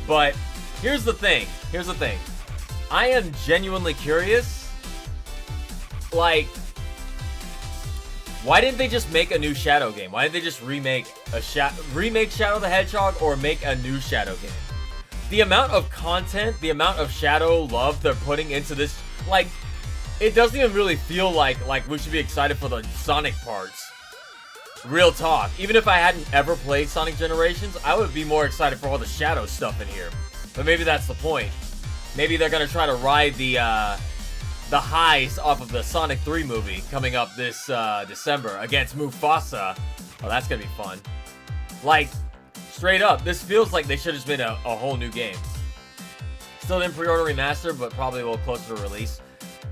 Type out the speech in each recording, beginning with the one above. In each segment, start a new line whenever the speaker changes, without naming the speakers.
But here's the thing. Here's the thing. I am genuinely curious. Like, why didn't they just make a new Shadow game? Why didn't they just remake Shadow the Hedgehog or make a new Shadow game? The amount of content, the amount of Shadow love they're putting into this, like, it doesn't even really feel like we should be excited for the Sonic parts. Real talk. Even if I hadn't ever played Sonic Generations, I would be more excited for all the Shadow stuff in here. But maybe that's the point. Maybe they're gonna try to ride the highs off of the Sonic 3 movie coming up this December against Mufasa. Oh, that's gonna be fun. Like, straight up, this feels like they should have just made a whole new game. Still didn't pre-order remaster, but probably a little closer to release.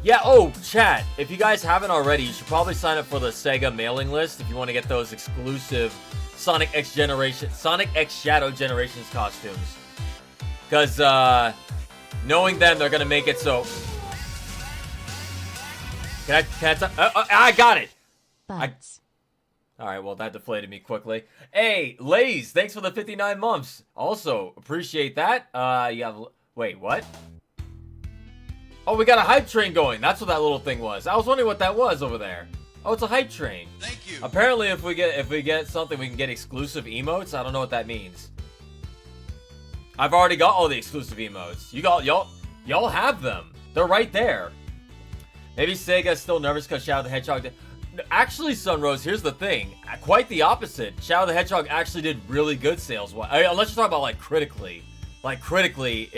Yeah, oh, chat, if you guys haven't already, you should probably sign up for the Sega mailing list if you want to get those exclusive Sonic X Shadow Generations costumes. Because, knowing them, they're going to make it so... I got it! Alright, well, that deflated me quickly. Hey, Lays, thanks for the 59 months. Also, appreciate that. Wait, what? Oh, we got a hype train going. That's what that little thing was. I was wondering what that was over there. Oh, it's a hype train.
Thank you.
Apparently, if we get something, we can get exclusive emotes. I don't know what that means. I've already got all the exclusive emotes. Y'all have them. They're right there. Maybe Sega's still nervous because Shadow the Hedgehog did. Actually, Sunrose, here's the thing. Quite the opposite. Shadow the Hedgehog actually did really good sales-wise. Unless you're talking about, like, critically. Like, critically,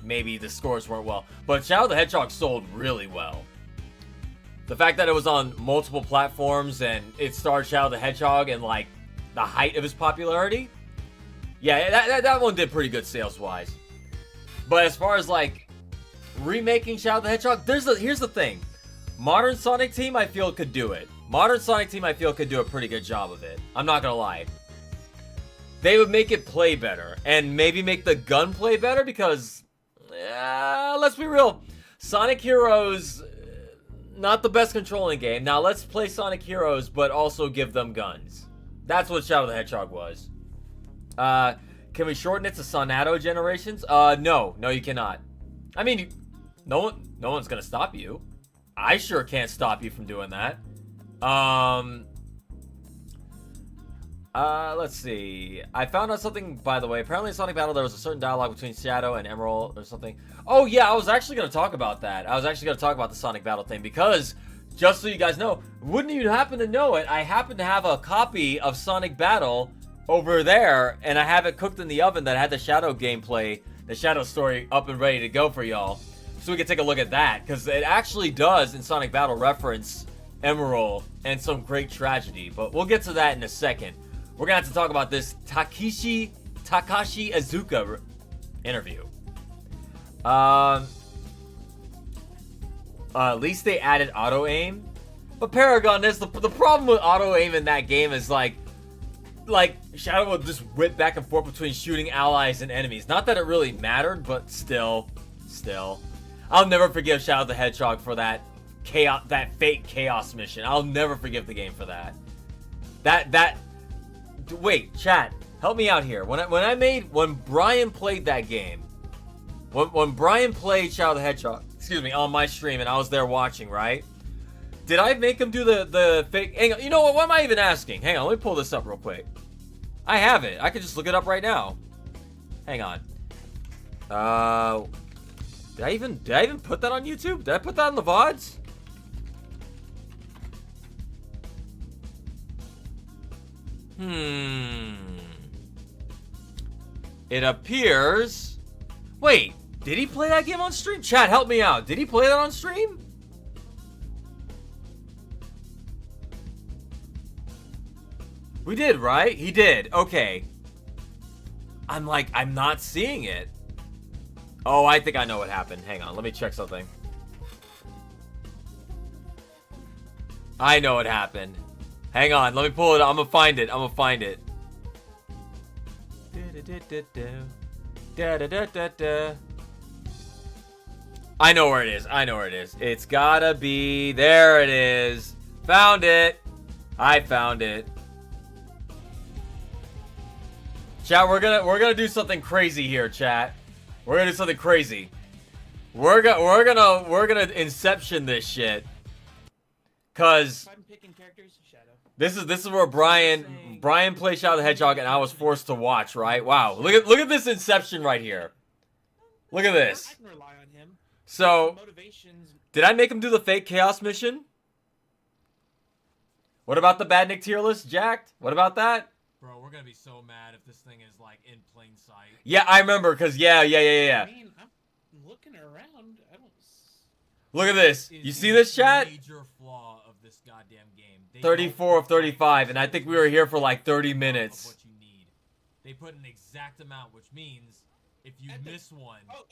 maybe the scores weren't well. But Shadow the Hedgehog sold really well. The fact that it was on multiple platforms and it starred Shadow the Hedgehog and, like, the height of his popularity. Yeah, that one did pretty good sales-wise. But as far as, like, remaking Shadow the Hedgehog, here's the thing. Modern Sonic Team, I feel, could do it. Modern Sonic Team, I feel, could do a pretty good job of it. I'm not gonna lie. They would make it play better, and maybe make the gun play better, because, let's be real, Sonic Heroes, not the best controlling game. Now, let's play Sonic Heroes, but also give them guns. That's what Shadow the Hedgehog was. Can we shorten it to Sonato Generations? No, you cannot. I mean, no one's gonna stop you. I sure can't stop you from doing that. Let's see. I found out something, by the way. Apparently in Sonic Battle, there was a certain dialogue between Shadow and Emerald or something. Oh, yeah, I was actually going to talk about that. I was actually going to talk about the Sonic Battle thing because, just so you guys know, wouldn't you happen to know it, I happen to have a copy of Sonic Battle over there, and I have it cooked in the oven that had the Shadow gameplay, the Shadow story up and ready to go for y'all. So we can take a look at that, because it actually does, in Sonic Battle, reference Emerald and some great tragedy. But we'll get to that in a second. We're gonna have to talk about this Takashi Izuka interview. At least they added auto aim. But Paragon, the problem with auto aim in that game is like Shadow will just whip back and forth between shooting allies and enemies. Not that it really mattered, but still. I'll never forgive Shadow the Hedgehog for that fake chaos mission. I'll never forgive the game for that. Wait, chat, help me out here. When Brian played that game, when Brian played Shadow the Hedgehog, on my stream, and I was there watching, right? Did I make him do the fake? Hang on, you know what? Why am I even asking? Hang on, let me pull this up real quick. I have it. I could just look it up right now. Hang on. Did I even put that on YouTube? Did I put that on the VODs? It appears... Wait, did he play that game on stream? Chat, help me out. Did he play that on stream? We did, right? He did. Okay. I'm not seeing it. Oh, I think I know what happened. Hang on, let me check something. I know what happened. Hang on, let me pull it. I'm gonna find it. I know where it is. It's gotta be... There it is. Found it. I found it. Chat, we're gonna do something crazy here, chat. We're gonna do something crazy. We're gonna Inception this shit. Cause
I'm picking characters, Shadow.
this is where Brian plays Shadow the Hedgehog and I was forced to watch, right? Wow. Look at this Inception right here. Look at this.
I can rely on him.
So
Motivations.
did I make him do the fake chaos mission? What about the Bad Nick tier list, Jacked? What about that?
Bro, we're gonna be so mad if this thing is like in plain sight.
Yeah, I remember, cause yeah.
I mean, I'm looking around. I don't.
Look at this. You see this, chat?
Major flaw of this goddamn game.
34 of 35, and I think we were here for like 30 minutes.
What you need. They put an exact amount, which means if you miss one.
Oh!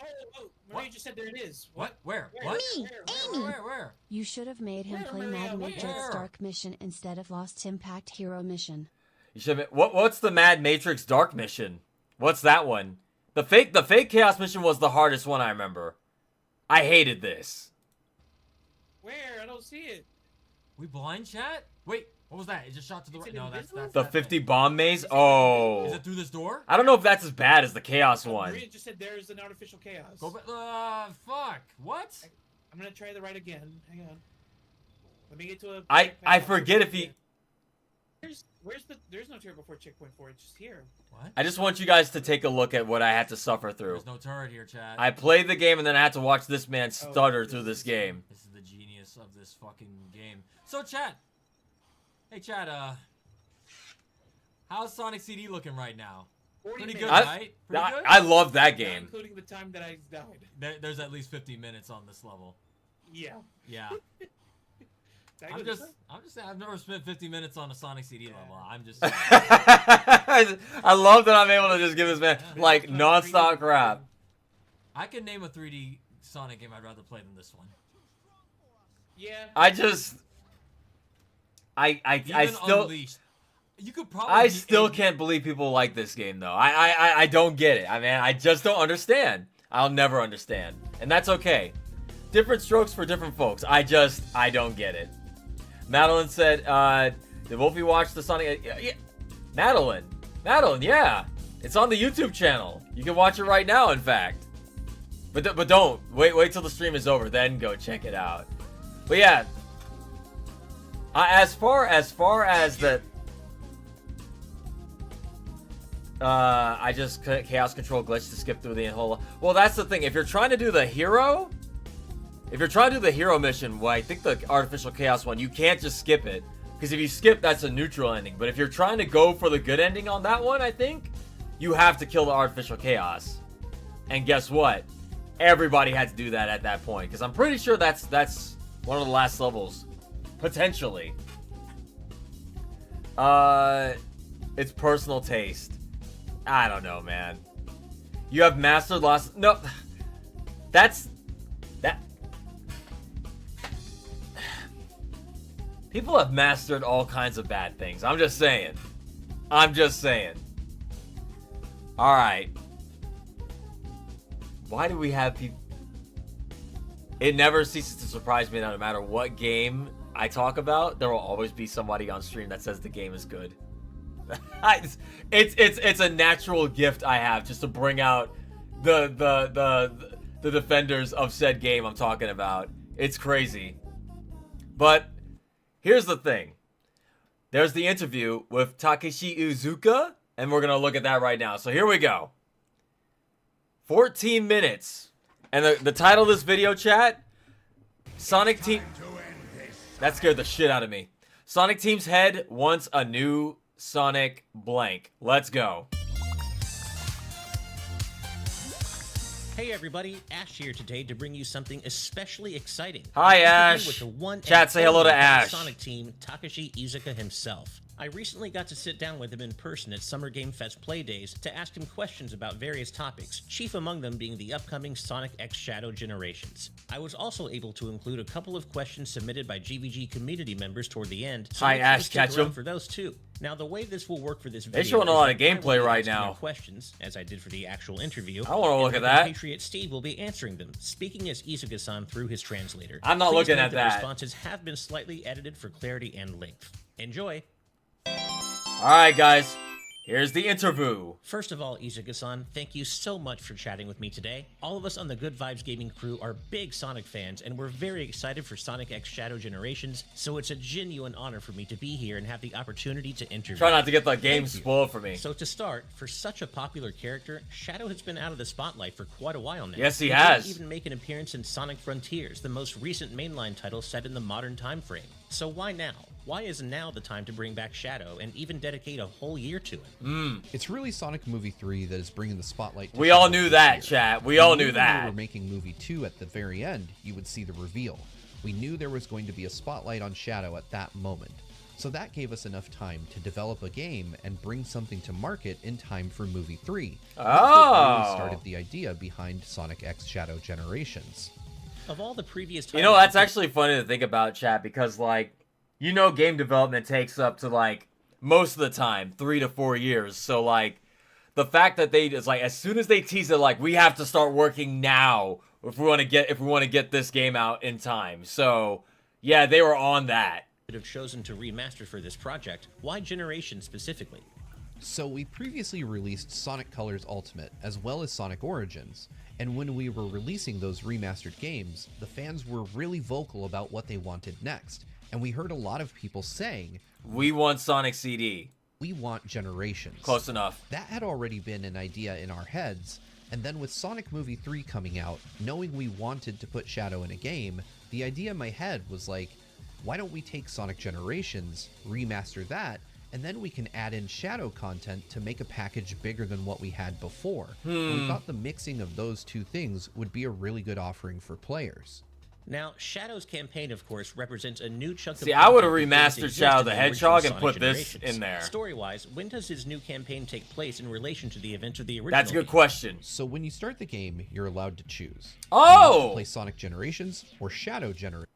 Maria just said there it is.
What? Where?
Where?
What? Where?
You should have made him play Mad Matrix Dark Mission instead of Lost Impact Hero Mission.
You should have, what's the Mad Matrix Dark mission? What's that one? The fake chaos mission was the hardest one, I remember. I hated this.
Where? I don't see it.
We blind, chat? Wait, what was that? It just shot to the right. No, that's
The
that
50
thing.
bomb maze? Oh.
Is it through this door?
I don't know if that's as bad as the chaos one.
Maria just said there's an artificial chaos.
Go back. Fuck. What?
I'm gonna try the right again. Hang on. Let me get to a.
I forget if he.
There's no turret before checkpoint 4. It's just here.
What?
I just want you guys to take a look at what I had to suffer through.
There's no turret here, chat.
I played the game and then I had to watch this man stutter through this game.
This is the genius of this fucking game. So, chat. Hey, chat. How's Sonic CD looking right now? Pretty good, right? Pretty good.
I love that game.
Including the time that I died.
There's at least 50 minutes on this level.
Yeah.
Yeah. I'm just saying, I've never spent 50 minutes on a Sonic CD level. I'm just saying.
I love that I'm able to just give this man like non-stop crap.
I can name a 3D Sonic game I'd rather play than this one.
Yeah.
I still
Unleashed. You could probably
can't believe people like this game though. I don't get it. I mean, I just don't understand. I'll never understand. And that's okay. Different strokes for different folks. I don't get it. Madeline said, did Wolfie watch the Sonic? Yeah. Madeline, yeah. It's on the YouTube channel. You can watch it right now, in fact. But don't. Wait till the stream is over, then go check it out. But yeah. As far as the... I just chaos control glitch to skip through the whole... Well, that's the thing. If you're trying to do the hero... If you're trying to do the hero mission, well, I think the artificial chaos one, you can't just skip it. Because if you skip, that's a neutral ending. But if you're trying to go for the good ending on that one, I think, you have to kill the artificial chaos. And guess what? Everybody had to do that at that point. Because I'm pretty sure that's one of the last levels. Potentially. It's personal taste. I don't know, man. You have mastered lost... No. That... People have mastered all kinds of bad things. I'm just saying. Alright. Why do we have people... It never ceases to surprise me that no matter what game I talk about, there will always be somebody on stream that says the game is good. It's a natural gift I have just to bring out the defenders of said game I'm talking about. It's crazy. But here's the thing. There's the interview with Takeshi Izuka, and we're gonna look at that right now. So here we go. 14 minutes. And the title of this video, chat, Sonic Team... That scared the shit out of me. Sonic Team's head wants a new Sonic blank. Let's go.
Hey everybody, Ash here today to bring you something especially exciting.
Hi Ash.
With the one
Chat, say hello to Ash.
Sonic Team, Takeshi Izuka himself. I recently got to sit down with him in person at Summer Game Fest Playdays to ask him questions about various topics, chief among them being the upcoming Sonic X Shadow generations. I was also able to include a couple of questions submitted by GVG community members toward the end, so
hi Ash, catch him
for those too. Now the way this will work for this video,
they're showing a lot of gameplay right now.
Questions, as I did for the actual interview.
I want to look at that.
Patriot Steve will be answering them, speaking as Izuka-san through his translator.
I'm not looking at that.
Responses have been slightly edited for clarity and length. Enjoy.
Alright guys, Here's the interview.
First of all, Izuka-san, thank you so much for chatting with me today. All of us on the Good Vibes Gaming crew are big Sonic fans, and we're very excited for Sonic X Shadow Generations, so it's a genuine honor for me to be here and have the opportunity to interview.
Try not to get the game spoiled for me.
So to start, for such a popular character, Shadow has been out of the spotlight for quite a while now.
Yes, he has.
Didn't even make an appearance in Sonic Frontiers, the most recent mainline title set in the modern time frame. So why now? Why is now the time to bring back Shadow and even dedicate a whole year to it?
It's really Sonic Movie 3 that is bringing the spotlight to
We all
Shadow
knew
this
that,
year.
chat. We all knew
When we
that.
were making Movie 2 at the very end, you would see the reveal. We knew there was going to be a spotlight on Shadow at that moment. So that gave us enough time to develop a game and bring something to market in time for Movie 3. That's what really started the idea behind Sonic X Shadow Generations.
Of all the previous titles...
You know, that's actually funny to think about, chat, because, like, you know game development takes up to, like, most of the time, 3 to 4 years. So, like, the fact that it's like, as soon as they tease it, like, we have to start working now if we want to get this game out in time. So, yeah, they were on that.
...have chosen to remaster for this project. Why Generation specifically?
So we previously released Sonic Colors Ultimate as well as Sonic Origins, and when we were releasing those remastered games, the fans were really vocal about what they wanted next, and we heard a lot of people saying,
We want Sonic CD.
we want Generations.
Close enough.
That had already been an idea in our heads, and then with Sonic Movie 3 coming out, knowing we wanted to put Shadow in a game, the idea in my head was like, why don't we take Sonic Generations, remaster that, and then we can add in Shadow content to make a package bigger than what we had before. And we thought the mixing of those two things would be a really good offering for players.
Now, Shadow's campaign, of course, represents a new chunk of...
See, I would've
content that didn't
remastered
exist
Shadow
in
the
the
Hedgehog
original
and put
Sonic
this
Generations.
in there.
Story-wise, when does his new campaign take place in relation to the events of the original
That's a good
game?
question.
So when you start the game, you're allowed to choose.
Oh!
Play Sonic Generations or Shadow Generations.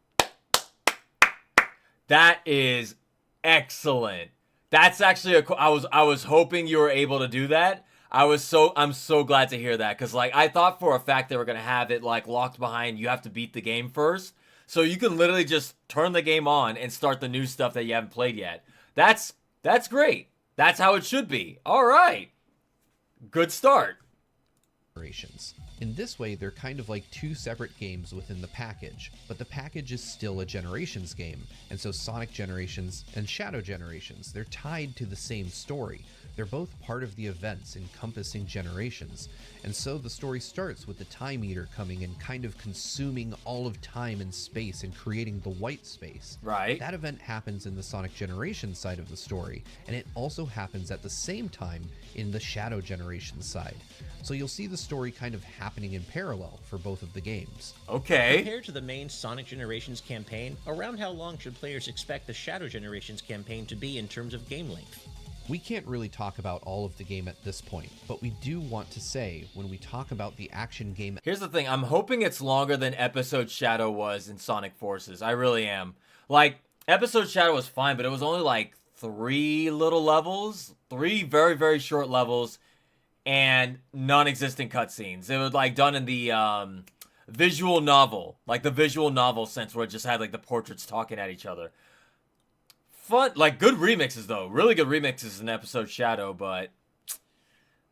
That is excellent. That's actually I was hoping you were able to do that. I'm so glad to hear that, because like I thought for a fact they were gonna have it like locked behind you have to beat the game first. So you can literally just turn the game on and start the new stuff that you haven't played yet. That's great. That's how it should be. All right. Good start.
In this way, they're kind of like two separate games within the package, but the package is still a Generations game, and so Sonic Generations and Shadow Generations, they're tied to the same story. They're both part of the events encompassing Generations, and so the story starts with the Time Eater coming and kind of consuming all of time and space and creating the white space.
Right.
That event happens in the Sonic Generations side of the story, and it also happens at the same time in the Shadow Generations side. So you'll see the story kind of happening in parallel for both of the games.
Okay.
Compared to the main Sonic Generations campaign, around how long should players expect the Shadow Generations campaign to be in terms of game length?
We can't really talk about all of the game at this point, but we do want to say when we talk about the action game...
Here's the thing. I'm hoping it's longer than Episode Shadow was in Sonic Forces. I really am. Like, Episode Shadow was fine, but it was only like 3 little levels. 3 very, very short levels. And non-existent cutscenes. It was like done in the visual novel. Like the visual novel sense where it just had like the portraits talking at each other. Fun, like good remixes though. Really good remixes in Episode Shadow, but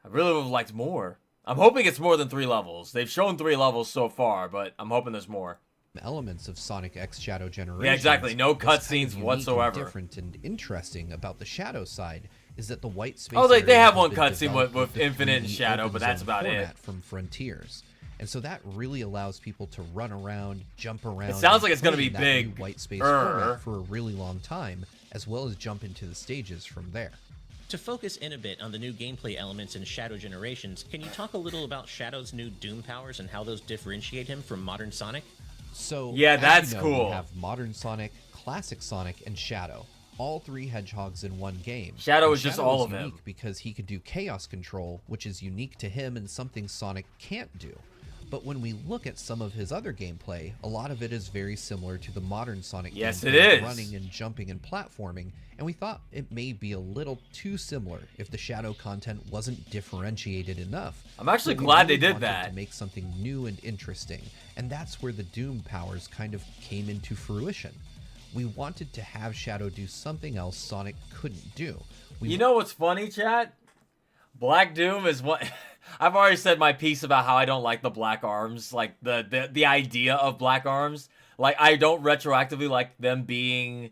I really would have liked more. I'm hoping it's more than 3 levels. They've shown 3 levels so far, but I'm hoping there's more.
Elements of Sonic X Shadow Generations.
Yeah, exactly. No
what's kind
cutscenes
of unique
whatsoever.
And different and interesting about the Shadow side is that the white space.
Oh, they
area
have
has
one
been
cutscene
developed
with
the
Infinite and
3D
Shadow,
open
but that's
zone
about it.
format from Frontiers, and so that really allows people to run around, jump around.
It sounds
and
like it's gonna
play
be
that
big.
new white space format for a really long time, as well as jump into the stages from there.
To focus in a bit on the new gameplay elements in Shadow Generations, can you talk a little about Shadow's new Doom powers and how those differentiate him from modern Sonic?
So
Yeah,
as
that's
you know,
cool.
We have Modern Sonic, Classic Sonic, and Shadow. All 3 hedgehogs in one game.
Shadow
And
is just
Shadow
all
is
of him.
unique because he could do chaos control, which is unique to him and something Sonic can't do. But when we look at some of his other gameplay, a lot of it is very similar to the modern Sonic
Yes,
gameplay,
it is.
running and jumping and platforming, and we thought it may be a little too similar if the Shadow content wasn't differentiated enough.
I'm actually
But we
glad they
really
did
wanted
that.
to make something new and interesting, and that's where the Doom powers kind of came into fruition. We wanted to have Shadow do something else Sonic couldn't do.
You know what's funny, chat? Black Doom is what I've already said my piece about how I don't like the black arms, like the idea of black arms. Like I don't retroactively like them being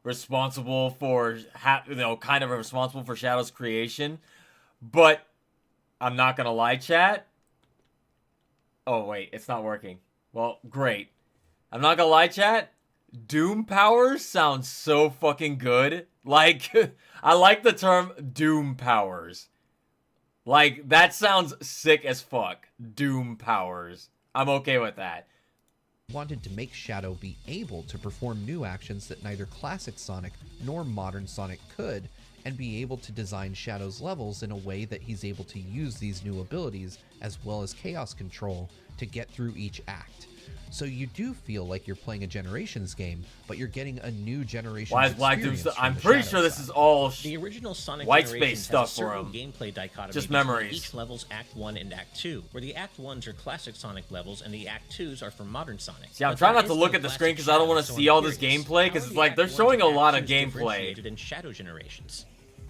responsible for kind of responsible for Shadow's creation. But I'm not gonna lie, chat. Oh wait, it's not working. Well, great. I'm not gonna lie, chat. Doom powers sounds so fucking good. Like I like the term Doom powers. Like, that sounds sick as fuck. Doom powers. I'm okay with that.
Wanted to make Shadow be able to perform new actions that neither classic Sonic nor modern Sonic could, and be able to design Shadow's levels in a way that he's able to use these new abilities, as well as Chaos Control, to get through each act. So you do feel like you're playing a Generations game, but you're getting a new Generations
Why is Black Doom
experience
I'm
from the
pretty
Shadow
sure this
side.
is all
The original Sonic
white
Generations
space stuff
has a
for
certain
him.
gameplay dichotomy
Just
between
memories.
each level's Act 1 and Act 2, where the Act 1s are classic Sonic levels and the Act 2s are for modern Sonic.
See, I'm
But
trying
there
not to
is
look
no
at the
classic
screen because I don't want to
Shadow,
see
so
all
I'm
this
curious,
gameplay,
how
because
are
it's
the
like
Act
they're
1s
showing a
and
lot
Act
of
2s
gameplay.
differentiated in Shadow Generations.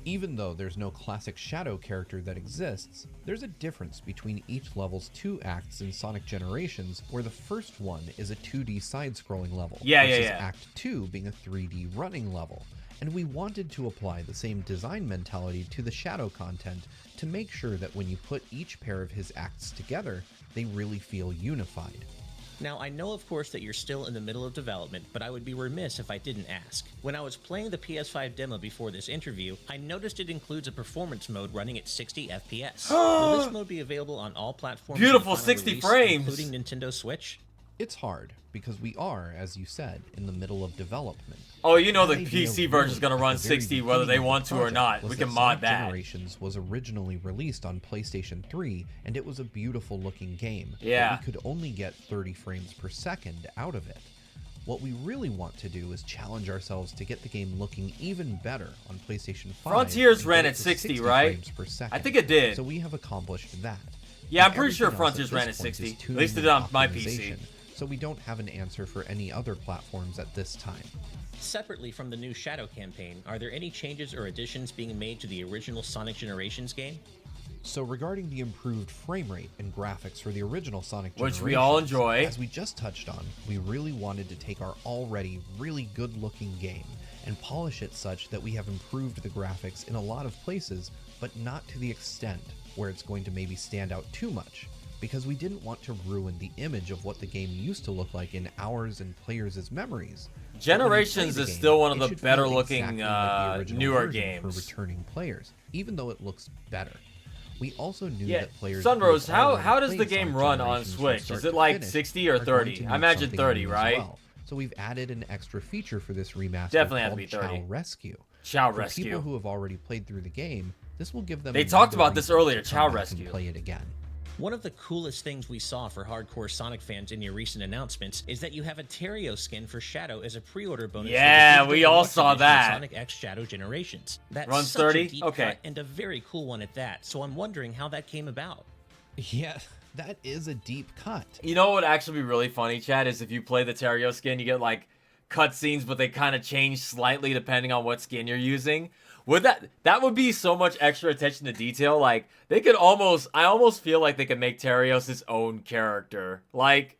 Even though there's no classic Shadow character that exists, there's a difference between each level's 2 acts in Sonic Generations, where the first one is a 2D side-scrolling level, versus Act 2 being a 3D running level. And we wanted to apply the same design mentality to the Shadow content to make sure that when you put each pair of his acts together, they really feel unified.
Now, I know of course that you're still in the middle of development, but I would be remiss if I didn't ask. When I was playing the PS5 demo before this interview, I noticed it includes a performance mode running at 60 FPS. Will this mode be available on all platforms?
Beautiful
upon
60
release,
frames!
including Nintendo Switch?
It's hard, because we are, as you said, in the middle of development.
Oh, you know the
That idea
PC version is
really,
going to
at
run
the very
60 whether they
beginning of
want
the
to or
project,
not.
was
We can
that
mod
Sonic
that.
Generations was originally released on PlayStation 3, and it was a beautiful looking game.
Yeah.
But we could only get 30 frames per second out of it. What we really want to do is challenge ourselves to get the game looking even better on PlayStation 5.
Frontiers
and
ran
get
at
it to
60, right?
frames per second.
I think it did.
So we have accomplished that.
Yeah, I'm
And
pretty sure
everything else
Frontiers
at
ran
this
at
point
60.
is
At
tuning
least it
and
did on my PC.
optimization, so we don't have an answer for any other platforms at this time.
Separately from the new Shadow campaign, are there any changes or additions being made to the original Sonic Generations game?
So regarding the improved frame rate and graphics for the original Sonic
Which we all
Generations,
enjoy.
as we just touched on, we really wanted to take our already really good-looking game and polish it such that we have improved the graphics in a lot of places, but not to the extent where it's going to maybe stand out too much, because we didn't want to ruin the image of what the game used to look like in ours and players' memories.
Generations
But when you play the
is
game,
still one of
it
the
should
better
feel
looking
exactly like the original
newer
version
games.
for returning players, even though it looks better. We also knew
Yeah,
that players
Sunrose,
who have already
how does the
played
game
Sonic
run on
Generations from
Switch?
start
Is it
to
like
finish
60 or
are going
30?
to
I
need
imagine
something
30,
new as
right?
well. So we've added an extra feature for this remaster
Definitely has to
called
be 30.
Chow Rescue.
Chow
For
Rescue.
people who have already played through the game, this will give them
They talked
another
about this
reason
earlier,
to
Chow
come back and
Rescue.
play it again.
One of the coolest things we saw for hardcore Sonic fans in your recent announcements is that you have a Terrio skin for Shadow as a pre-order bonus.
Yeah,
for the
we
digital
all
deluxe
saw
edition of
that.
Sonic X Shadow Generations. That's
Runs
such
30?
a deep
Okay.
cut and a very cool one at that. So I'm wondering how that came about.
Yeah, that is a deep cut.
You know what would actually be really funny, Chad, is if you play the Terrio skin, you get like cutscenes, but they kind of change slightly depending on what skin you're using. Would that would be so much extra attention to detail? Like they could I almost feel like they could make Terios his own character. Like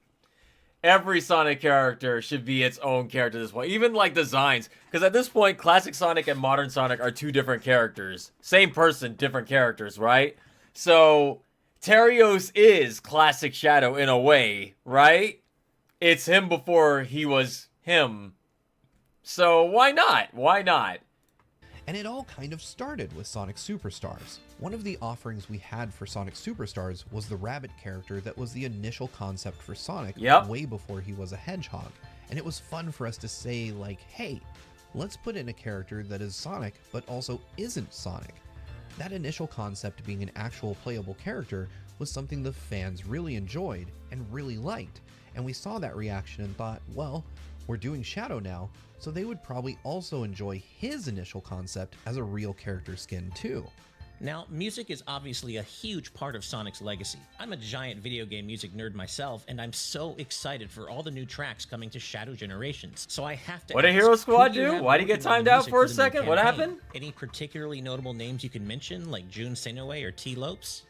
every Sonic character should be its own character at this point. Even like designs, because at this point, classic Sonic and modern Sonic are two different characters. Same person, different characters, right? So Terios is classic Shadow in a way, right? It's him before he was him. So why not? Why not?
And it all kind of started with Sonic Superstars. One of the offerings we had for Sonic Superstars was the rabbit character that was the initial concept for Sonic way before he was a hedgehog. And it was fun for us to say, like, hey, let's put in a character that is Sonic, but also isn't Sonic. That initial concept being an actual playable character was something the fans really enjoyed and really liked. And we saw that reaction and thought, well, we're doing Shadow now, so they would probably also enjoy his initial concept as a real character skin too.
Now, music is obviously a huge part of Sonic's legacy. I'm a giant video game music nerd myself, and I'm so excited for all the new tracks coming to Shadow Generations. So I have to
What did
ask,
Hero Squad
who do you
do?
have
Why did he get
working on
timed
the
out
music
for a
the new
second? What
campaign?
happened?
Any particularly notable names you can mention, like Jun Senoue or T-Lopes?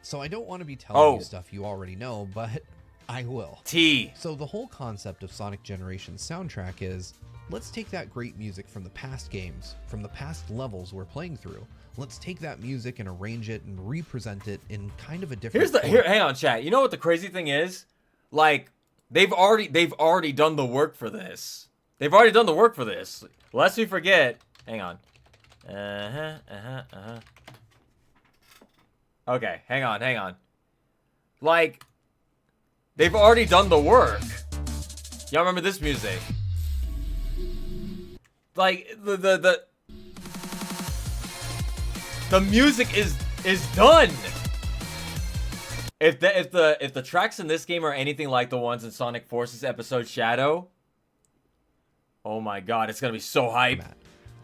So I don't want to be telling
Oh.
you stuff you already know, but I will.
T.
So the whole concept of Sonic Generations soundtrack is, let's take that great music from the past games, from the past levels we're playing through. Let's take that music and arrange it and represent it in kind of a different
Hang on, chat. You know what the crazy thing is? Like, they've already done the work for this. They've already done the work for this. Lest we forget. Hang on. Okay, hang on. Like, they've already done the work. Y'all remember this music? Like, the music is done. If the tracks in this game are anything like the ones in Sonic Forces episode Shadow, oh my god, it's gonna be so hype.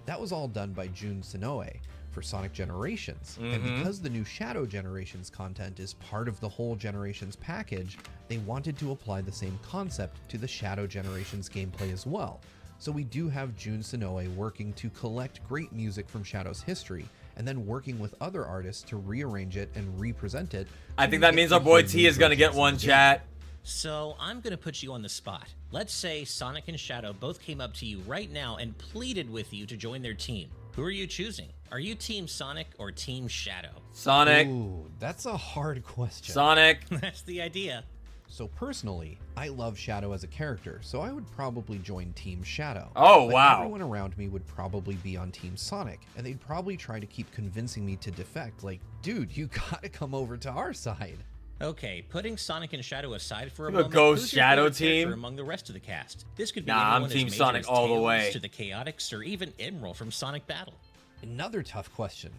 That was all done by Jun Senoue for Sonic Generations. And because the new Shadow Generations content is part of the whole Generations package, they wanted to apply the same concept to the Shadow Generations gameplay as well. So we do have Jun Senoue working to collect great music from Shadow's history, and then working with other artists to rearrange it and represent it.
I think that means our boy T is gonna get one, chat.
So I'm gonna put you on the spot. Let's say Sonic and Shadow both came up to you right now and pleaded with you to join their team. Who are you choosing? Are you Team Sonic or Team Shadow?
Sonic.
Ooh, that's a hard question.
Sonic.
That's the idea.
So personally, I love Shadow as a character, so I would probably join Team Shadow.
Oh,
But
wow.
everyone around me would probably be on Team Sonic, and they'd probably try to keep convincing me to defect, like, dude, you gotta come over to our side.
Okay, putting Sonic and Shadow aside for a
You
moment,
go
who's your
Shadow
favorite character
team?
among the rest of the cast? This could be
Nah, I'm
anyone as
Team
major
Sonic
as
all the
Tails
way.
to the Chaotix, or even Emerald from Sonic Battle.
Another tough question.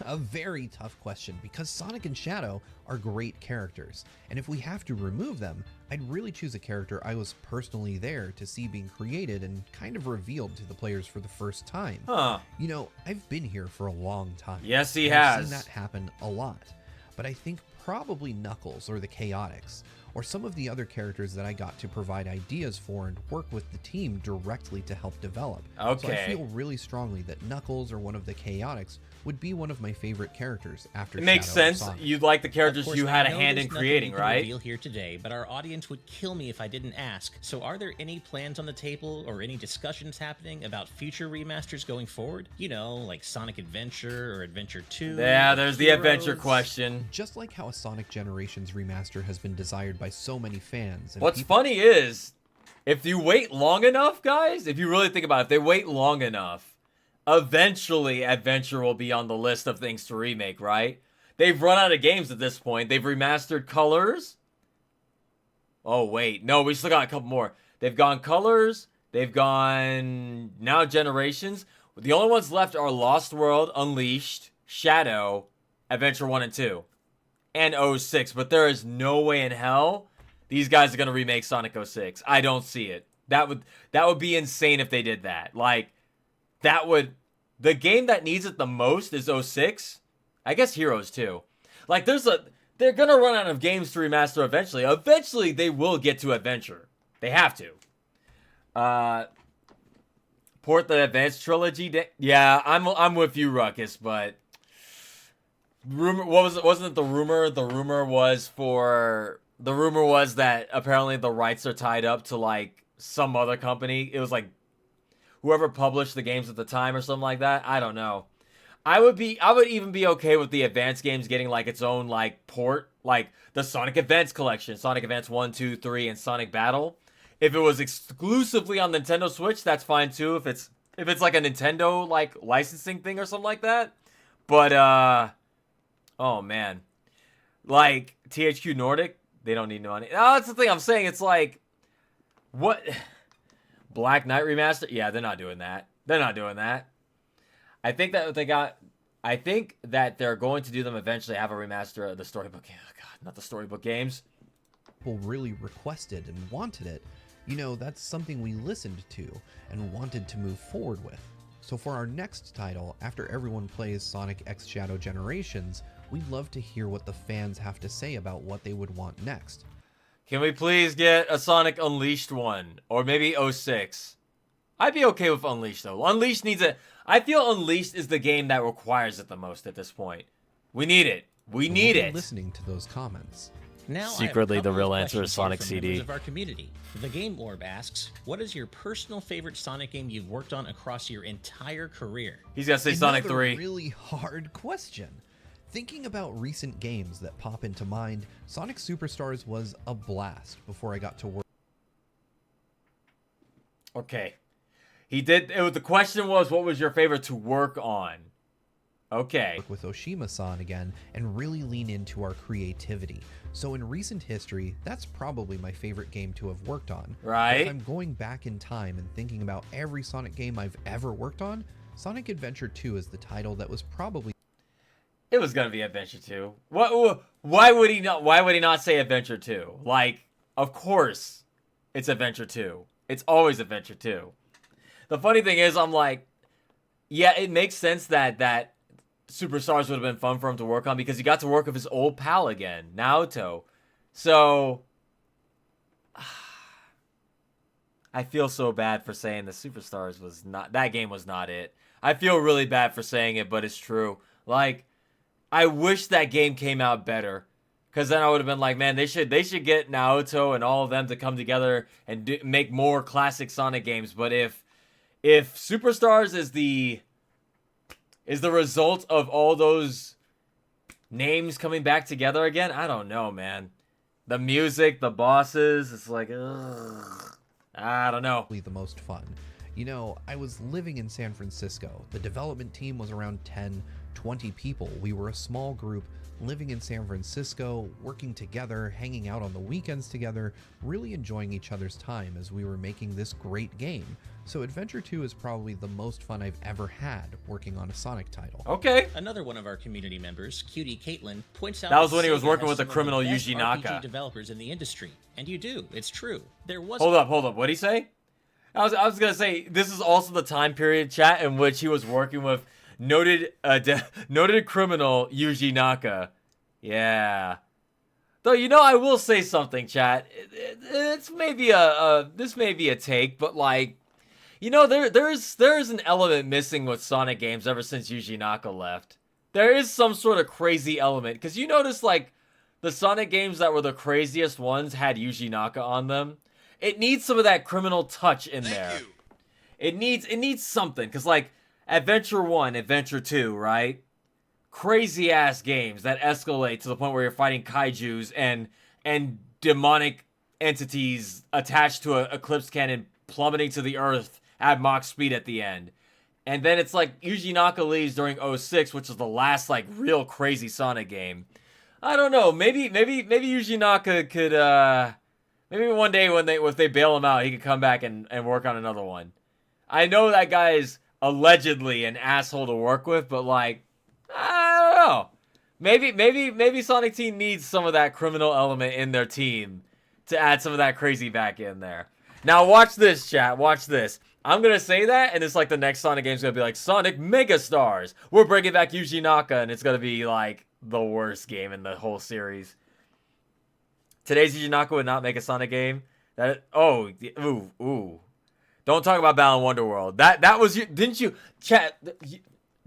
A very tough question, because Sonic and Shadow are great characters, and if we have to remove them, I'd really choose a character I was personally there to see being created and kind of revealed to the players for the first time.
Huh.
You know, I've been here for a long time.
Yes, he
and I've
has.
seen that happen a lot. But I think probably Knuckles or the Chaotix, or some of the other characters that I got to provide ideas for and work with the team directly to help develop. So I
Okay.
feel really strongly that Knuckles or one of the Chaotix would be one of my favorite characters after
It makes
Shadow or
sense.
Sonic.
You'd like the
Of
characters
course,
you
I
had a
know
hand
there's
in
nothing
creating,
we can
right?
reveal here today, but our audience would kill me if I didn't ask. So, are there any plans on the table or any discussions happening about future remasters going forward? You know, like Sonic Adventure or Adventure 2.
Yeah,
or
there's the
Heroes?
adventure question.
Just like how a Sonic Generations remaster has been desired by so many fans. And
What's
people
funny is, if you wait long enough, guys, if you really think about it, if they wait long enough, eventually Adventure will be on the list of things to remake, right? They've run out of games at this point. They've remastered Colors. Oh, wait. No, we still got a couple more. They've gone Colors. They've gone now Generations. The only ones left are Lost World, Unleashed, Shadow, Adventure 1 and 2, and 06. But there is no way in hell these guys are going to remake Sonic 06. I don't see it. That would be insane if they did that. Like, the game that needs it the most is 06. I guess Heroes too. Like, they're gonna run out of games to remaster eventually. Eventually, they will get to Adventure. They have to. Port the Advanced Trilogy. Yeah, I'm with you, Ruckus. But rumor, wasn't it the rumor? The rumor was that apparently the rights are tied up to like some other company. It was like whoever published the games at the time or something like that. I don't know. I would even be okay with the Advance games getting like its own like port, like the Sonic Advance collection, Sonic Advance 1, 2, 3, and Sonic Battle. If it was exclusively on Nintendo Switch, that's fine too. If it's like a Nintendo like licensing thing or something like that. But oh man. Like THQ Nordic, they don't need no money. No, that's the thing I'm saying. It's like what Black Knight remaster? Yeah, they're not doing that. They're not doing that. I think that they're going to do them eventually. Have a remaster of the storybook. Oh God, not the storybook games.
people really requested and wanted it, you know, that's something we listened to and wanted to move forward with. So for our next title, after everyone plays Sonic X Shadow Generations, we'd love to hear what the fans have to say about what they would want next.
Can we please get a Sonic Unleashed one? Or maybe 06? I'd be okay with Unleashed, though. Unleashed needs a... I feel Unleashed is the game that requires it the most at this point. We need it. We need it.
Listening to those comments.
Now,
Secretly,
I have a
the real
couple of
answer is
questions here
Sonic
from
CD.
members of our community. The Game Orb asks, what is your personal favorite Sonic game you've worked on across your entire career?
He's got to say Sonic 3.
Really hard question. Thinking about recent games that pop into mind, Sonic Superstars was a blast before I got to work.
Okay. The question was, what was your favorite to work on? Okay.
With Oshima-san again and really lean into our creativity. So in recent history, that's probably my favorite game to have worked on.
Right.
If I'm going back in time and thinking about every Sonic game I've ever worked on, Sonic Adventure 2 is the title that was probably...
It was gonna be Adventure 2. Why would he not say Adventure 2? Like, of course it's Adventure 2. It's always Adventure 2. The funny thing is, I'm like, yeah, it makes sense that Superstars would have been fun for him to work on because he got to work with his old pal again, Naoto. So, I feel so bad for saying the Superstars was not... That game was not it. I feel really bad for saying it, but it's true. Like, I wish that game came out better. Because then I would have been like, man, they should get Naoto and all of them to come together and make more classic Sonic games. But if Superstars is the result of all those names coming back together again, I don't know, man. The music, the bosses, it's like, ugh. I don't know.
The most fun. You know, I was living in San Francisco. The development team was around 10, 20 people. We were a small group living in San Francisco, working together, hanging out on the weekends together, really enjoying each other's time as we were making this great game. So Adventure 2 is probably the most fun I've ever had working on a Sonic title.
Okay.
Another one of our community members, Cutie Caitlin, points out
that was when he was
Sega
working
has
with the
some of
criminal
best
Yuji
RPG
Naka.
developers in the industry, and you do. It's true. There was
Hold up. What'd he say? I was gonna say this is also the time period, chat, in which he was working with noted criminal Yuji Naka. Yeah. Though, you know, I will say something, chat. It's maybe this may be a take, but like, you know, there's an element missing with Sonic games ever since Yuji Naka left. There is some sort of crazy element, because you notice like the Sonic games that were the craziest ones had Yuji Naka on them. It needs some of that criminal touch in there. It needs something, because like Adventure 1, Adventure 2, right? Crazy ass games that escalate to the point where you're fighting kaijus and demonic entities attached to a Eclipse cannon plummeting to the earth at Mach speed at the end. And then it's like Yuji Naka leaves during 06, which is the last like real crazy Sonic game. I don't know. Maybe Yuji Naka could maybe one day if they bail him out, he could come back and work on another one. I know that guy is allegedly an asshole to work with, but like, I don't know. Maybe Sonic Team needs some of that criminal element in their team to add some of that crazy back in there. Now watch this, chat. Watch this. I'm gonna say that, and it's like the next Sonic game's gonna be like Sonic Megastars. We're bringing back Yuji Naka, and it's gonna be like the worst game in the whole series. Today's Yuji Naka would not make a Sonic game. Don't talk about Battle in Wonderworld. That was you. Didn't you, chat?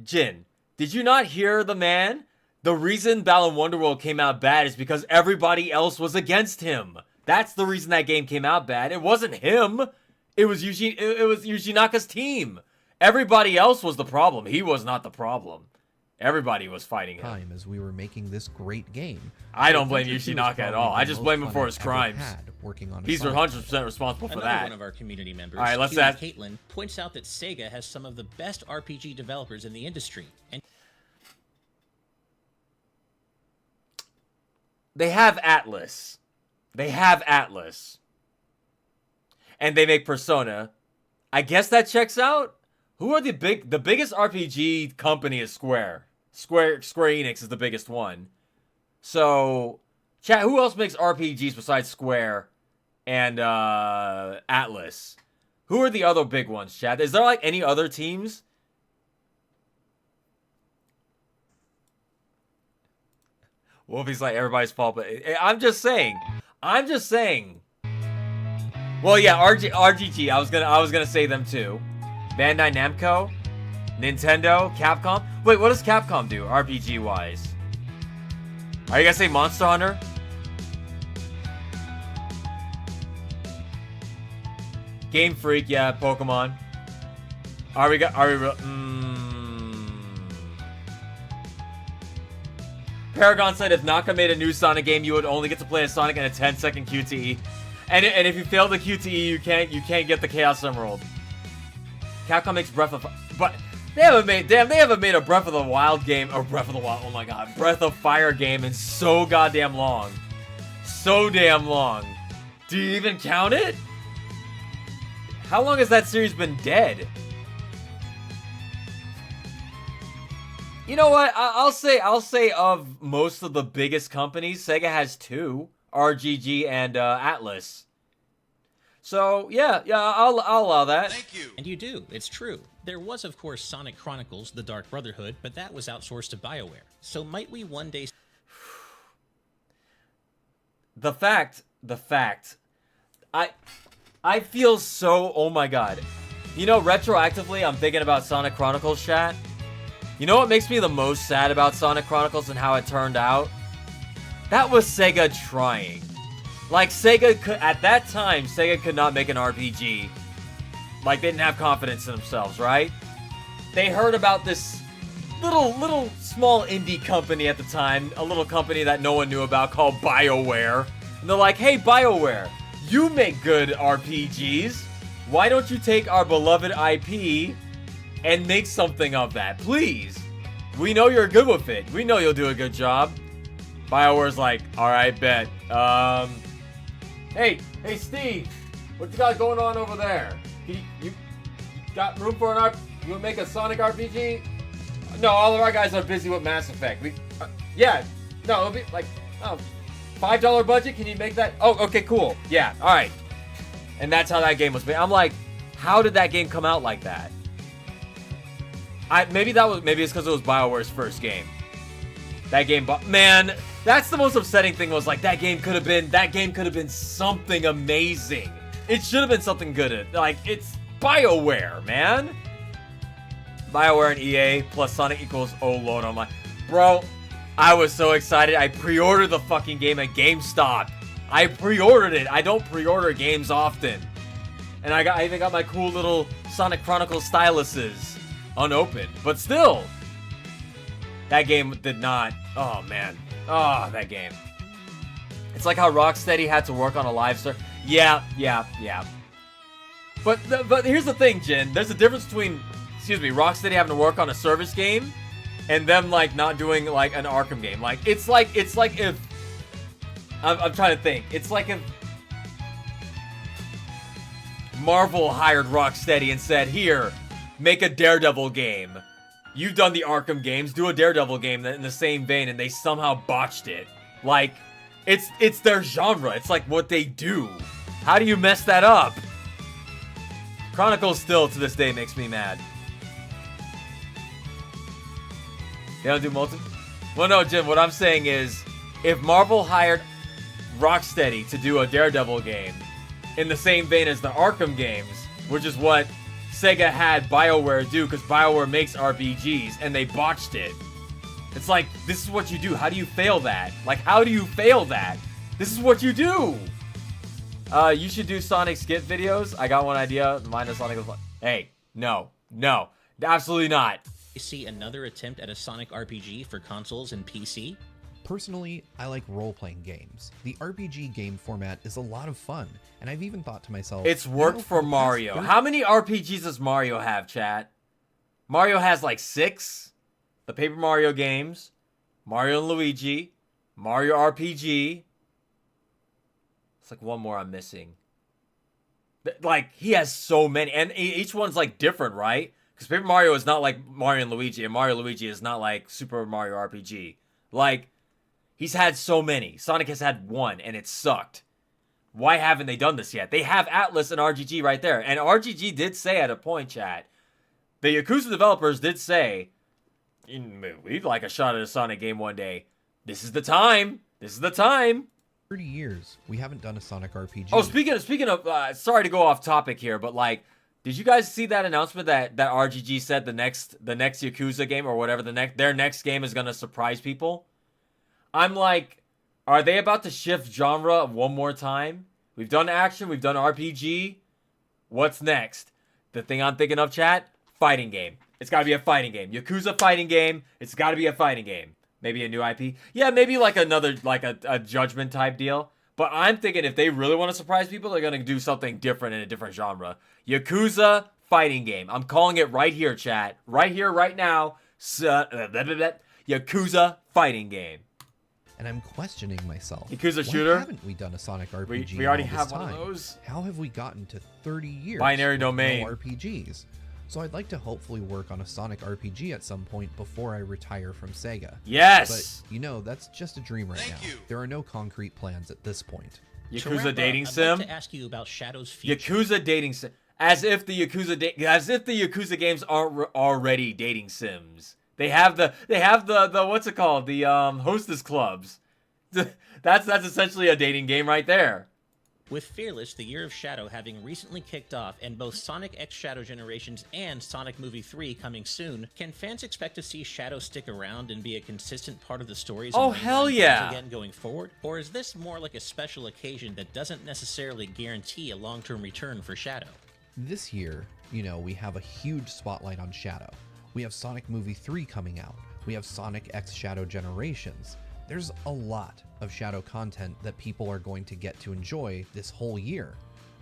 Jin, did you not hear the man? The reason Battle in Wonderworld came out bad is because everybody else was against him. That's the reason that game came out bad. It wasn't him. It was Yuji Naka's team. Everybody else was the problem. He was not the problem. Everybody was fighting him.
Time as we were making this great game.
I don't blame Yuji Naka at all. I just blame him for his crimes. He's 100% responsible for
Another
that.
one of our community members,
all right, let's
Caitlin, points out that Sega has some of the best RPG developers in the industry, and
they have Atlas. And they make Persona. I guess that checks out. Who are the biggest RPG company is Square. Square Enix is the biggest one. So, chat, who else makes RPGs besides Square and Atlas? Who are the other big ones, chat? Is there like any other teams Wolfie's like everybody's fault, but I'm just saying. Well, yeah, RGG. I was gonna say them too. Bandai Namco, Nintendo, Capcom. Wait, what does Capcom do RPG wise? Are you gonna say Monster Hunter? Game Freak, yeah, Pokemon. Paragon said if Naka made a new Sonic game, you would only get to play as Sonic in a 10-second QTE. And if you fail the QTE, you can't get the Chaos Emerald. Capcom makes Breath of... But they haven't made a Breath of the Wild game... Or Breath of the Wild, oh my god. Breath of Fire game in so goddamn long. So damn long. Do you even count it? How long has that series been dead? You know what? I'll say of most of the biggest companies, Sega has 2, RGG and Atlas. So yeah, I'll allow that.
Thank you.
And you do. It's true. There was, of course, Sonic Chronicles: The Dark Brotherhood, but that was outsourced to BioWare. So might we one day?
The fact, I feel so. Oh my god. You know, retroactively, I'm thinking about Sonic Chronicles, chat. You know what makes me the most sad about Sonic Chronicles and how it turned out? That was Sega trying. Like, at that time, Sega could not make an RPG. Like, they didn't have confidence in themselves, right? They heard about this little small indie company at the time, a little company that no one knew about called BioWare. And they're like, hey, BioWare, you make good RPGs. Why don't you take our beloved IP and make something of that, please? We know you're good with it. We know you'll do a good job. BioWare's like, alright, bet. Hey, Steve, what you got going on over there? You got room for an you wanna make a Sonic RPG? No, all of our guys are busy with Mass Effect. Yeah, no, it'll be like, $5 budget, can you make that? Oh, okay, cool. Yeah, alright. And that's how that game was made. I'm like, how did that game come out like that? Maybe it's because it was BioWare's first game. That game, man, that's the most upsetting thing was like that game could have been something amazing. It should have been something good. Like, it's BioWare, man. BioWare and EA plus Sonic equals, oh lord, I'm like, bro, I was so excited. I pre-ordered the fucking game at GameStop. I pre-ordered it. I don't pre-order games often. And I even got my cool little Sonic Chronicles styluses unopened. But still, that game did not. Oh man. Oh, that game. It's like how Rocksteady had to work on a live server. Yeah. But here's the thing, Jin. There's a difference between, Rocksteady having to work on a service game and them like not doing like an Arkham game. Like it's like if I'm trying to think. It's like if Marvel hired Rocksteady and said, "Here, make a Daredevil game. You've done the Arkham games, do a Daredevil game in the same vein," and they somehow botched it. Like, it's their genre. It's like what they do. How do you mess that up? Chronicles still, to this day, makes me mad. They don't do Well, no, Jim, what I'm saying is, if Marvel hired Rocksteady to do a Daredevil game in the same vein as the Arkham games, which is what Sega had BioWare do, because BioWare makes RPGs, and they botched it. It's like, this is what you do. How do you fail that? Like, how do you fail that? This is what you do! You should do Sonic skit videos. I got one idea. Mine is Sonic. Hey, no, absolutely not.
You see another attempt at a Sonic RPG for consoles and PC?
Personally, I like role-playing games. The RPG game format is a lot of fun, and I've even thought to myself,
it's worked for Mario. How many RPGs does Mario have, chat? Mario has like 6. The Paper Mario games, Mario and Luigi, Mario RPG. It's like one more I'm missing. Like, he has so many, and each one's like different, right? Because Paper Mario is not like Mario and Luigi, and Mario Luigi is not like Super Mario RPG. Like, he's had so many. Sonic has had one, and it sucked. Why haven't they done this yet? They have Atlas and RGG right there. And RGG did say at a point, chat, the Yakuza developers did say, we'd like a shot at a Sonic game one day. This is the time. This is the time.
30 years, we haven't done a Sonic RPG.
Oh, speaking of, sorry to go off topic here, but like, did you guys see that announcement that RGG said the next Yakuza game or whatever their next game is gonna surprise people? I'm like, are they about to shift genre one more time? We've done action, we've done RPG. What's next? The thing I'm thinking of, chat, fighting game. It's gotta be a fighting game. Yakuza fighting game. It's gotta be a fighting game. Maybe a new IP. Yeah, maybe like another, like a Judgment type deal. But I'm thinking if they really want to surprise people, they're going to do something different in a different genre. Yakuza fighting game. I'm calling it right here, chat. Right here, right now. Yakuza fighting game.
And I'm questioning myself.
Yakuza shooter?
Why haven't we done a Sonic RPG
We already
all this
have
time?
one of those.
How have we gotten to 30 years
Binary
with
domain.
no RPGs? So I'd like to hopefully work on a Sonic RPG at some point before I retire from Sega.
Yes!
But, you know, that's just a dream right now. There are no concrete plans at this point.
Yakuza dating
I'd
sim?
like to ask you about Shadow's future.
Yakuza dating sim. As if the Yakuza games aren't already dating sims. They have the what's it called? The hostess clubs. That's essentially a dating game right there.
With Fearless, the Year of Shadow having recently kicked off, and both Sonic X Shadow Generations and Sonic Movie 3 coming soon, can fans expect to see Shadow stick around and be a consistent part of the stories?
Oh, hell yeah!
Again going forward, or is this more like a special occasion that doesn't necessarily guarantee a long-term return for Shadow?
This year, you know, we have a huge spotlight on Shadow. We have Sonic Movie 3 coming out. We have Sonic X Shadow Generations. There's a lot of Shadow content that people are going to get to enjoy this whole year.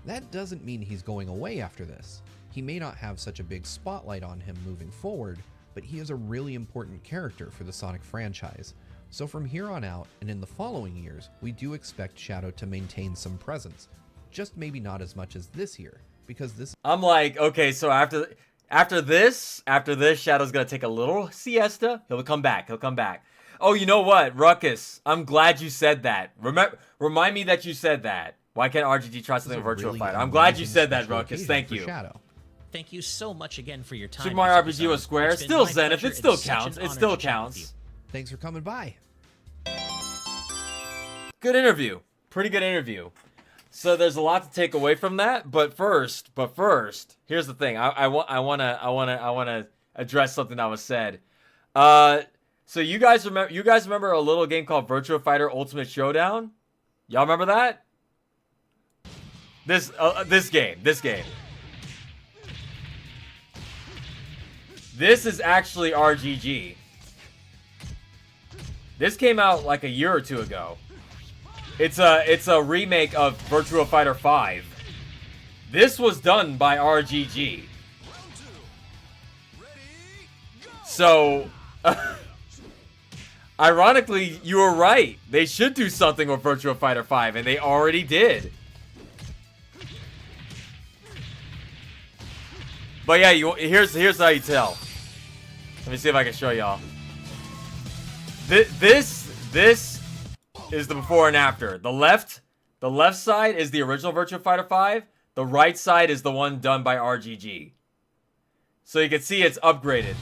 That doesn't mean he's going away after this. He may not have such a big spotlight on him moving forward, but he is a really important character for the Sonic franchise. So from here on out, and in the following years, we do expect Shadow to maintain some presence. Just maybe not as much as this year, because this...
I'm like, okay, so after this, Shadow's gonna take a little siesta. He'll come back. Oh, you know what, Ruckus? I'm glad you said that. Remind me that you said that. Why can't RGG try something with Virtual Fighter? I'm glad you said that, Ruckus. Thank you.
Shadow.
Thank you so much again for your time.
Super Mario
this
RPG was
episode.
square.
It's been
Still
my
Zenith.
pleasure.
It still
It's such an
counts. It
honor
still
to chat with
counts.
you.
Thanks for coming by.
Good interview. Pretty good interview. So there's a lot to take away from that, but first, here's the thing. I wanna address something that was said. So you guys remember a little game called Virtua Fighter Ultimate Showdown? Y'all remember that? This game. This is actually RGG. This came out like a year or two ago. It's a remake of Virtua Fighter 5. This was done by RGG. So, ironically, you were right. They should do something with Virtua Fighter 5, and they already did. But yeah, here's how you tell. Let me see if I can show y'all. This is the before and after. The left side is the original Virtua Fighter 5. The right side is the one done by RGG. So you can see it's upgraded.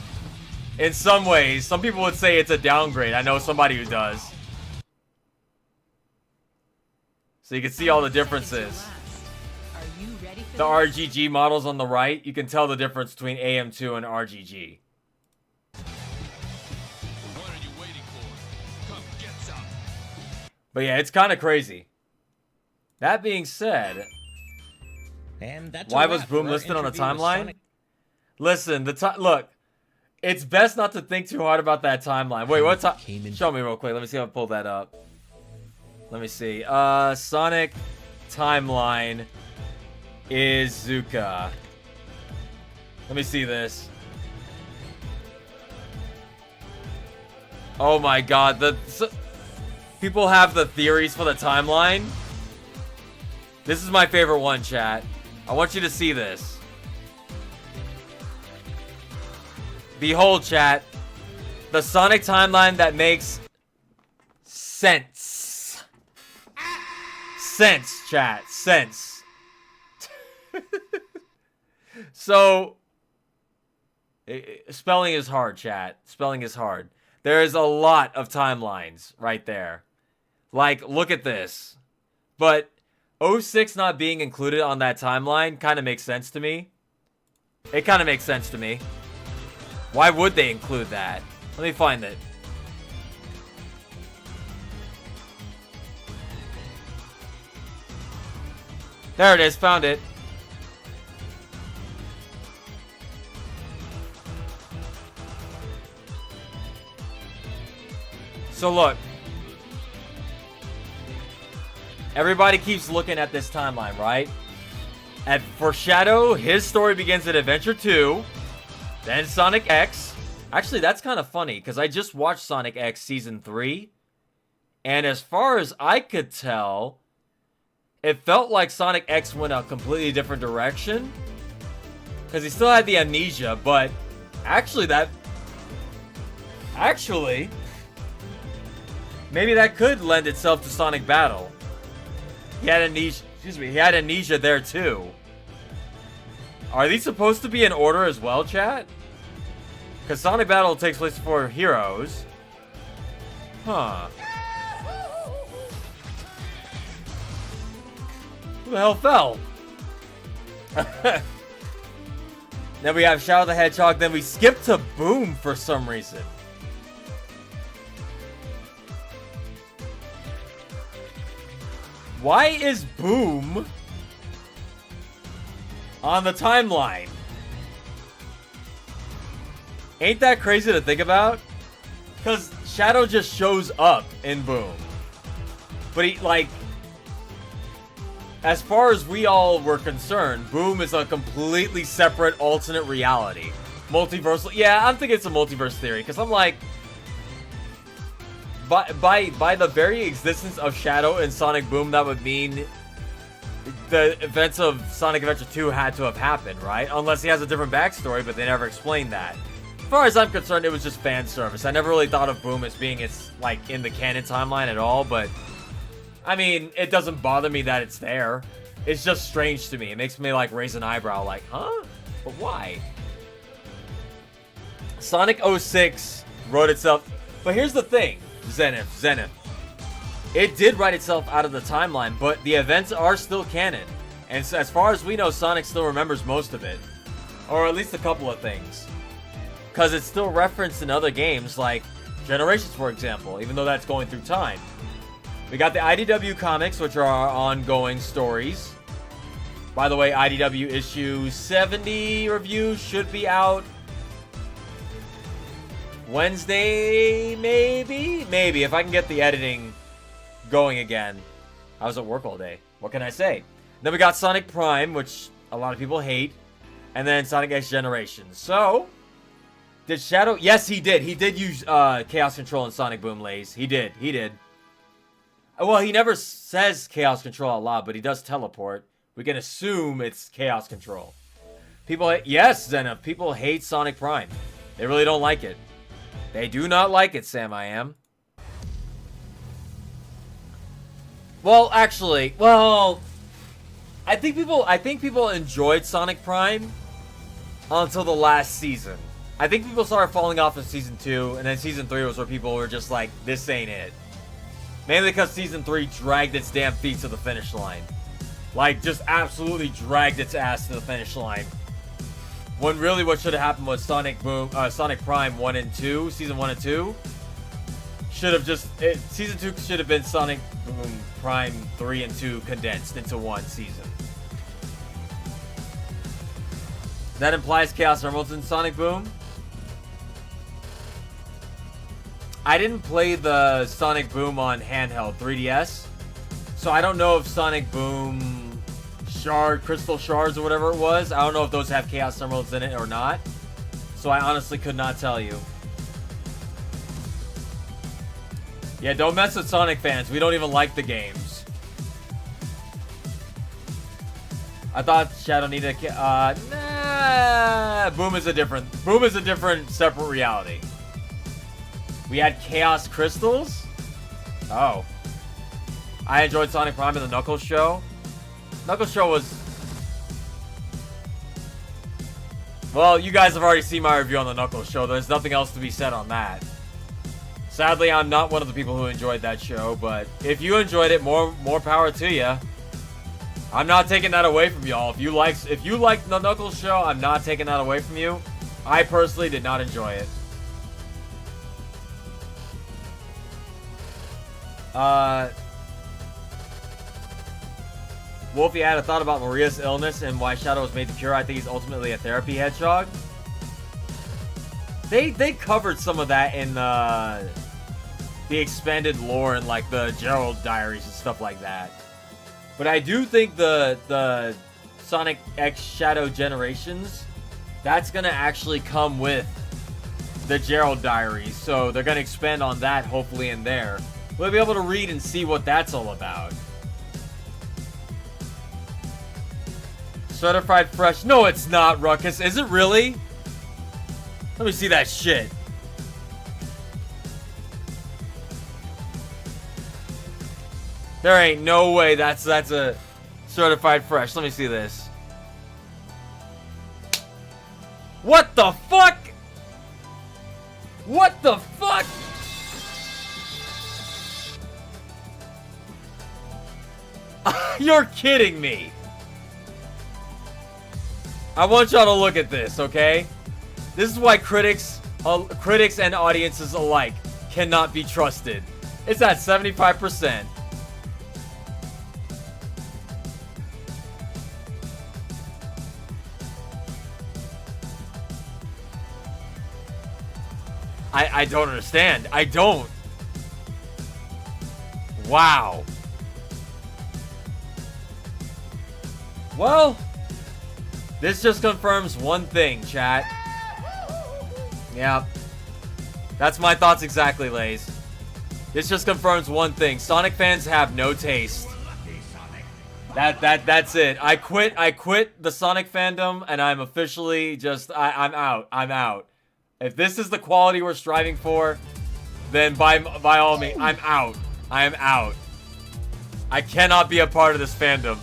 In some ways, some people would say it's a downgrade. I know somebody who does. So you can see all the differences. The RGG models on the right, you can tell the difference between AM2 and RGG. But yeah, it's kind of crazy. That being said,
And that's
why
a
was
wrap
Boom
for our
listed on the
interview with
timeline?
Sonic.
Listen, look, it's best not to think too hard about that timeline. Wait, what time? Show me real quick. Let me see if I pull that up. Let me see. Sonic timeline Izuka. Let me see this. Oh my god, people have the theories for the timeline. This is my favorite one, chat. I want you to see this. Behold, chat. The Sonic timeline that makes sense. Sense, chat. Sense. So, spelling is hard, chat. Spelling is hard. There's a lot of timelines right there. Like, look at this. But 06 not being included on that timeline kind of makes sense to me. It kind of makes sense to me. Why would they include that? Let me find it. There it is, found it. So look. Everybody keeps looking at this timeline, right? For Shadow, his story begins at Adventure 2. Then Sonic X. Actually, that's kind of funny, because I just watched Sonic X Season 3. And as far as I could tell, it felt like Sonic X went a completely different direction. Because he still had the amnesia, but actually maybe that could lend itself to Sonic Battle. He had amnesia, he had amnesia there too. Are these supposed to be in order as well, chat? Because Sonic Battle takes place before Heroes. Huh. Who the hell fell? Then we have Shadow the Hedgehog. Then we skip to Boom for some reason. Why is Boom on the timeline? Ain't that crazy to think about? Because Shadow just shows up in Boom. But he, like, as far as we all were concerned, Boom is a completely separate alternate reality. Multiversal. Yeah, I'm thinking it's a multiverse theory. Because I'm like, by the very existence of Shadow and Sonic Boom, that would mean the events of Sonic Adventure 2 had to have happened, right? Unless he has a different backstory, but they never explained that. As far as I'm concerned, it was just fan service. I never really thought of Boom as being like in the canon timeline at all, but I mean, it doesn't bother me that it's there. It's just strange to me. It makes me like raise an eyebrow like, huh? But why? Sonic 06 wrote itself. But here's the thing, Zenith. It did write itself out of the timeline, but the events are still canon. And so as far as we know, Sonic still remembers most of it. Or at least a couple of things. Because it's still referenced in other games like Generations, for example, even though that's going through time. We got the IDW comics, which are our ongoing stories. By the way, IDW issue 70 review should be out Wednesday, maybe? Maybe, if I can get the editing going again. I was at work all day. What can I say? Then we got Sonic Prime, which a lot of people hate. And then Sonic X Generations. So, did Shadow... Yes, he did. He did use Chaos Control in Sonic Boom Lays. He did. Well, he never says Chaos Control out loud, but he does teleport. We can assume it's Chaos Control. Yes, Zenith. People hate Sonic Prime. They really don't like it. They do not like it, Sam I Am. Well, actually, I think people enjoyed Sonic Prime until the last season. I think people started falling off in Season 2, and then Season 3 was where people were just like, this ain't it. Mainly because Season 3 dragged its damn feet to the finish line. Like, just absolutely dragged its ass to the finish line. When really what should have happened was Sonic Prime 1 and 2, Season 1 and 2. Season 2 should have been Sonic Boom Prime 3 and 2 condensed into one season. That implies Chaos Emeralds in Sonic Boom. I didn't play the Sonic Boom on handheld 3DS, so I don't know if Sonic Boom Crystal Shards or whatever it was, I don't know if those have Chaos Emeralds in it or not. So I honestly could not tell you. Yeah, don't mess with Sonic fans. We don't even like the games. I thought Shadow needed a... nah. Boom is a different separate reality. We had Chaos Crystals? Oh. I enjoyed Sonic Prime and the Knuckles show. Knuckles show was... Well, you guys have already seen my review on the Knuckles show. There's nothing else to be said on that. Sadly, I'm not one of the people who enjoyed that show, but if you enjoyed it, more power to you. I'm not taking that away from y'all. If you like the Knuckles show, I'm not taking that away from you. I personally did not enjoy it. Wolfie had a thought about Maria's illness and why Shadow was made to cure. I think he's ultimately a therapy hedgehog. They covered some of that in the expanded lore and like the Gerald Diaries and stuff like that. But I do think the Sonic X Shadow Generations, that's gonna actually come with the Gerald Diaries. So they're gonna expand on that hopefully in there. We'll be able to read and see what that's all about. Certified fresh. No, it's not, Ruckus. Is it really? Let me see that shit. There ain't no way that's a certified fresh. Let me see this. What the fuck? What the fuck? You're kidding me. I want y'all to look at this, okay? This is why critics and audiences alike cannot be trusted. It's at 75%. I don't understand. I don't. Wow. Well, this just confirms one thing, chat. Yeah. That's my thoughts exactly, Lays. This just confirms one thing. Sonic fans have no taste. That's it. I quit the Sonic fandom and I'm officially just I'm out. I'm out. If this is the quality we're striving for, then by all means, I'm out. I am out. I cannot be a part of this fandom.